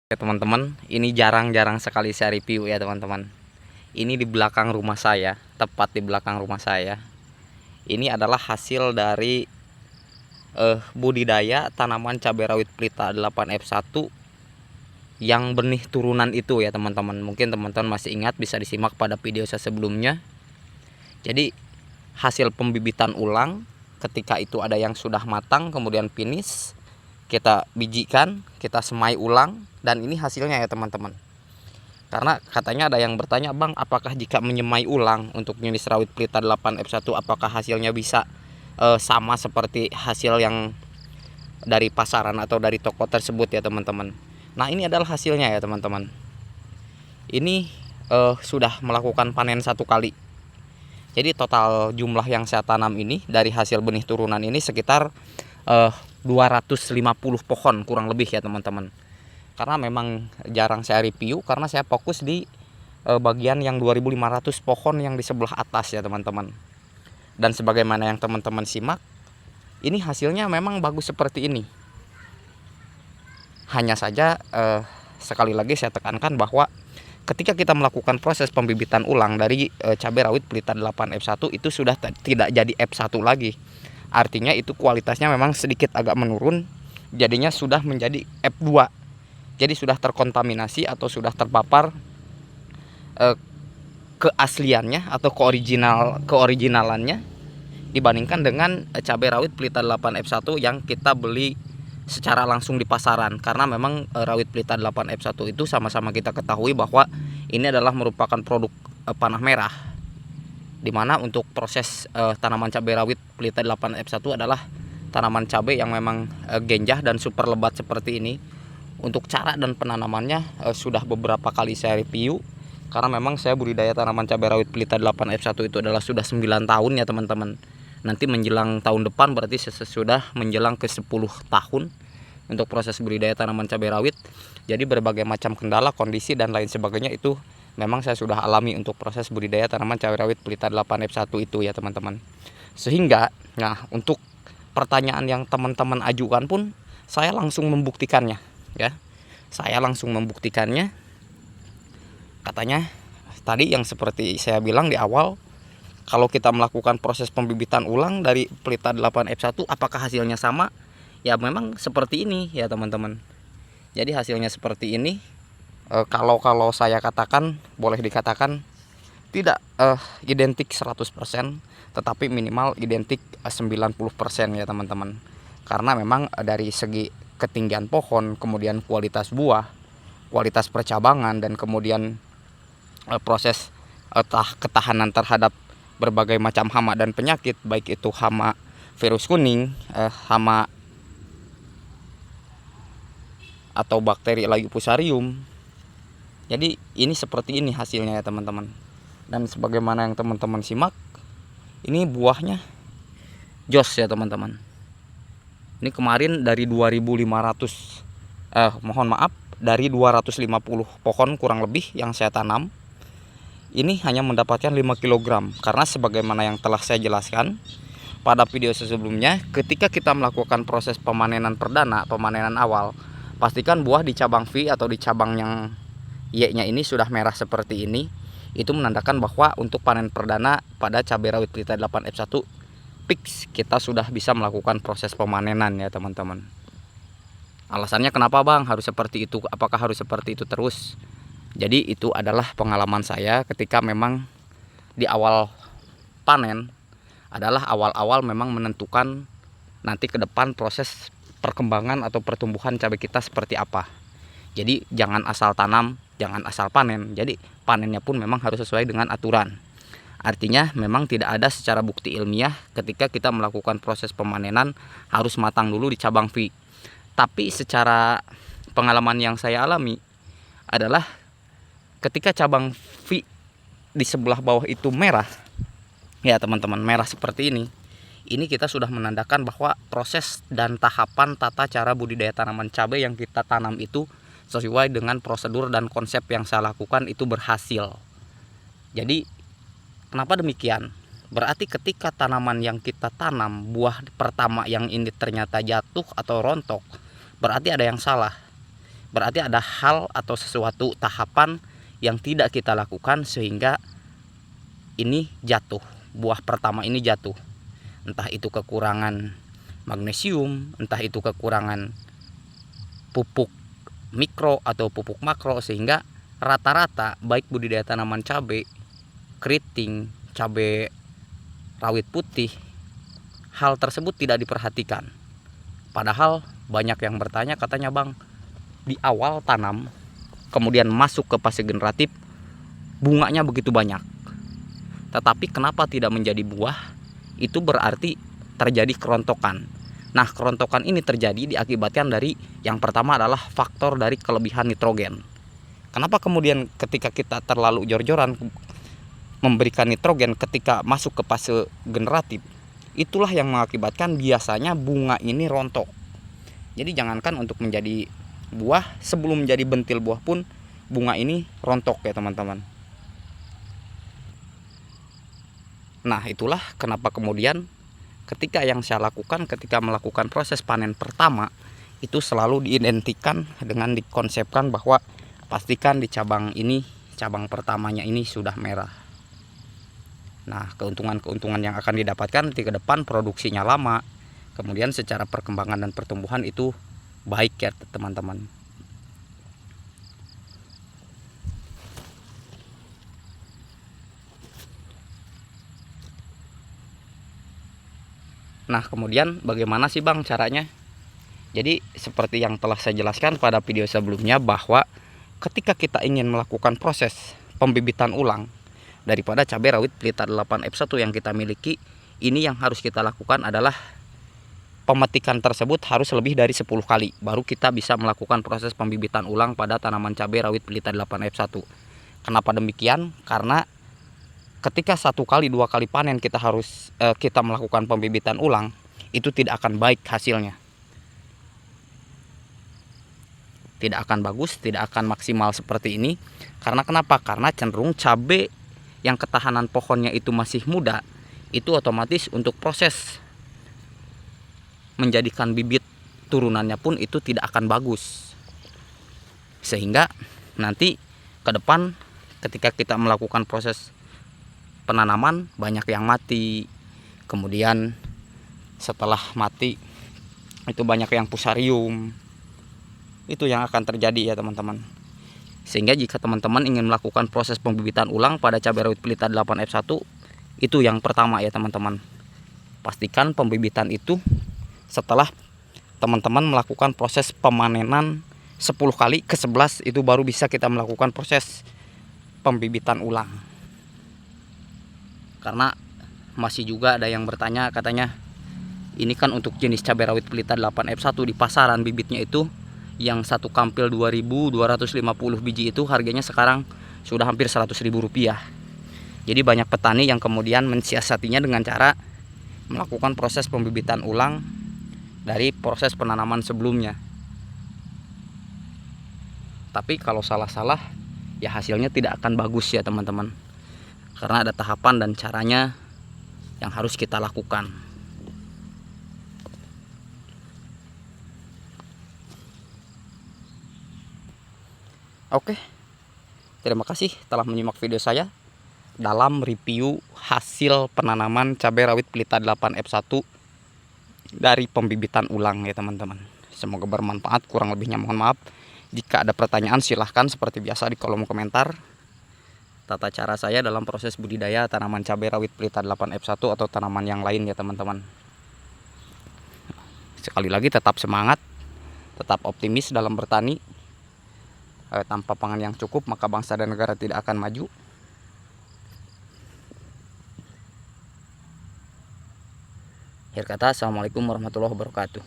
Ya teman-teman, ini jarang-jarang sekali saya review ya teman-teman. Ini di belakang rumah saya, tepat di belakang rumah saya. Ini adalah hasil dari budidaya tanaman cabai rawit pelita 8F1 yang benih turunan itu ya teman-teman. Mungkin teman-teman masih ingat, bisa disimak pada video saya sebelumnya. Jadi hasil pembibitan ulang, ketika itu ada yang sudah matang kemudian finish, kita bijikan, kita semai ulang, dan ini hasilnya ya teman-teman. Karena katanya ada yang bertanya, Bang, apakah jika menyemai ulang untuk jenis rawit pelita 8F1 apakah hasilnya bisa sama seperti hasil yang dari pasaran atau dari toko tersebut ya teman-teman. Nah, ini adalah hasilnya ya teman-teman. Ini sudah melakukan panen 1 kali. Jadi total jumlah yang saya tanam ini dari hasil benih turunan ini sekitar 250 pohon kurang lebih ya teman-teman. Karena memang jarang saya review karena saya fokus di bagian yang 2500 pohon yang di sebelah atas ya teman-teman. Dan sebagaimana yang teman-teman simak, ini hasilnya memang bagus seperti ini. Hanya saja sekali lagi saya tekankan bahwa ketika kita melakukan proses pembibitan ulang dari cabai rawit pelita 8F1 itu sudah tidak jadi F1 lagi. Artinya itu kualitasnya memang sedikit agak menurun, jadinya sudah menjadi F2. Jadi sudah terkontaminasi atau sudah terpapar keasliannya atau keoriginalannya dibandingkan dengan cabai rawit pelita 8F1 yang kita beli secara langsung di pasaran. Karena memang rawit pelita 8F1 itu sama-sama kita ketahui bahwa ini adalah merupakan produk panah merah, dimana untuk proses tanaman cabai rawit pelita 8F1 adalah tanaman cabai yang memang genjah dan super lebat seperti ini. Untuk cara dan penanamannya sudah beberapa kali saya review, karena memang saya budidaya tanaman cabai rawit pelita 8F1 itu adalah sudah 9 tahun ya teman-teman. Nanti menjelang tahun depan berarti sudah menjelang ke 10 tahun untuk proses budidaya tanaman cabai rawit. Jadi berbagai macam kendala, kondisi dan lain sebagainya itu memang saya sudah alami untuk proses budidaya tanaman cabai rawit pelita 8F1 itu ya teman-teman. Sehingga untuk pertanyaan yang teman-teman ajukan pun saya langsung membuktikannya ya. Saya langsung membuktikannya. Katanya tadi yang seperti saya bilang di awal, kalau kita melakukan proses pembibitan ulang dari pelita 8F1 apakah hasilnya sama? Ya memang seperti ini ya teman-teman. Jadi hasilnya seperti ini. Kalau saya katakan, boleh dikatakan tidak identik 100%, tetapi minimal identik 90% ya teman-teman. Karena memang dari segi ketinggian pohon, kemudian kualitas buah, kualitas percabangan, dan kemudian proses ketahanan terhadap berbagai macam hama dan penyakit, baik itu hama virus kuning, hama atau bakteri Leucophysarum. Jadi ini seperti ini hasilnya ya teman-teman. Dan sebagaimana yang teman-teman simak, ini buahnya jos ya teman-teman. Ini kemarin dari 2500 dari 250 pohon kurang lebih yang saya tanam, ini hanya mendapatkan 5 kg. Karena sebagaimana yang telah saya jelaskan pada video sebelumnya, ketika kita melakukan proses pemanenan perdana, pemanenan awal, pastikan buah di cabang V atau di cabang yang Y-nya ini sudah merah seperti ini. Itu menandakan bahwa untuk panen perdana pada cabai rawit pelita 8F1 fix kita sudah bisa melakukan proses pemanenan ya teman-teman. Alasannya kenapa Bang harus seperti itu? Apakah harus seperti itu terus? Jadi itu adalah pengalaman saya ketika memang di awal panen adalah awal-awal memang menentukan nanti ke depan proses perkembangan atau pertumbuhan cabai kita seperti apa. Jadi jangan asal tanam, jangan asal panen. Jadi panennya pun memang harus sesuai dengan aturan. Artinya memang tidak ada secara bukti ilmiah ketika kita melakukan proses pemanenan harus matang dulu di cabang V. Tapi secara pengalaman yang saya alami adalah ketika cabang V di sebelah bawah itu merah, ya teman-teman, merah seperti ini kita sudah menandakan bahwa proses dan tahapan tata cara budidaya tanaman cabai yang kita tanam itu sesuai dengan prosedur dan konsep yang saya lakukan itu berhasil. Jadi kenapa demikian? Berarti ketika tanaman yang kita tanam, buah pertama yang ini ternyata jatuh atau rontok, berarti ada yang salah. berarti ada hal atau sesuatu tahapan yang tidak kita lakukan sehingga ini jatuh, buah pertama ini jatuh. Entah itu kekurangan magnesium, entah itu kekurangan pupuk mikro atau pupuk makro, sehingga rata-rata baik budidaya tanaman cabai, keriting, cabai rawit putih, hal tersebut tidak diperhatikan. Padahal banyak yang bertanya, katanya bang, di awal tanam kemudian masuk ke fase generatif bunganya begitu banyak, tetapi kenapa tidak menjadi buah? Itu berarti terjadi kerontokan. Nah, kerontokan ini terjadi diakibatkan dari yang pertama adalah faktor dari kelebihan nitrogen. Kenapa kemudian ketika kita terlalu jor-joran memberikan nitrogen ketika masuk ke fase generatif, itulah yang mengakibatkan biasanya bunga ini rontok. Jadi jangankan untuk menjadi buah, sebelum menjadi bentil buah pun bunga ini rontok ya teman-teman. Nah, itulah kenapa kemudian ketika yang saya lakukan ketika melakukan proses panen pertama itu selalu diidentikan dengan dikonsepkan bahwa pastikan di cabang ini, cabang pertamanya ini sudah merah. Nah, keuntungan-keuntungan yang akan didapatkan di ke depan produksinya lama, kemudian secara perkembangan dan pertumbuhan itu baik ya teman-teman. Nah, kemudian bagaimana sih bang caranya? Jadi seperti yang telah saya jelaskan pada video sebelumnya, bahwa ketika kita ingin melakukan proses pembibitan ulang daripada cabai rawit pelita 8F1 yang kita miliki, ini yang harus kita lakukan adalah pemetikan tersebut harus lebih dari 10 kali baru kita bisa melakukan proses pembibitan ulang pada tanaman cabai rawit pelita 8F1. Kenapa demikian? Karena ketika 1 kali 2 kali panen kita harus kita melakukan pembibitan ulang, itu tidak akan baik hasilnya, tidak akan bagus, tidak akan maksimal seperti ini. Karena kenapa? Karena cenderung cabai yang ketahanan pohonnya itu masih muda, itu otomatis untuk proses menjadikan bibit turunannya pun itu tidak akan bagus, sehingga nanti ke depan ketika kita melakukan proses penanaman banyak yang mati, kemudian setelah mati itu banyak yang fusarium, itu yang akan terjadi ya teman-teman. Sehingga jika teman-teman ingin melakukan proses pembibitan ulang pada cabai rawit pelita 8F1, itu yang pertama ya teman-teman, pastikan pembibitan itu setelah teman-teman melakukan proses pemanenan 10 kali ke 11, itu baru bisa kita melakukan proses pembibitan ulang. Karena masih juga ada yang bertanya, katanya ini kan untuk jenis cabai rawit pelita 8F1 di pasaran bibitnya itu yang satu kampil 2.250 biji itu harganya sekarang sudah hampir Rp100.000. Jadi banyak petani yang kemudian mensiasatinya dengan cara melakukan proses pembibitan ulang dari proses penanaman sebelumnya. Tapi kalau salah-salah ya hasilnya tidak akan bagus ya teman-teman. Karena ada tahapan dan caranya yang harus kita lakukan. Oke, terima kasih telah menyimak video saya dalam review hasil penanaman cabai rawit pelita 8F1 dari pembibitan ulang ya teman-teman. Semoga bermanfaat, kurang lebihnya mohon maaf. Jika ada pertanyaan silahkan seperti biasa di kolom komentar. Tata cara saya dalam proses budidaya tanaman cabai rawit pelita 8F1 atau tanaman yang lain ya teman-teman. Sekali lagi tetap semangat, tetap optimis dalam bertani. Tanpa pangan yang cukup maka bangsa dan negara tidak akan maju. Akhir kata, assalamualaikum warahmatullahi wabarakatuh.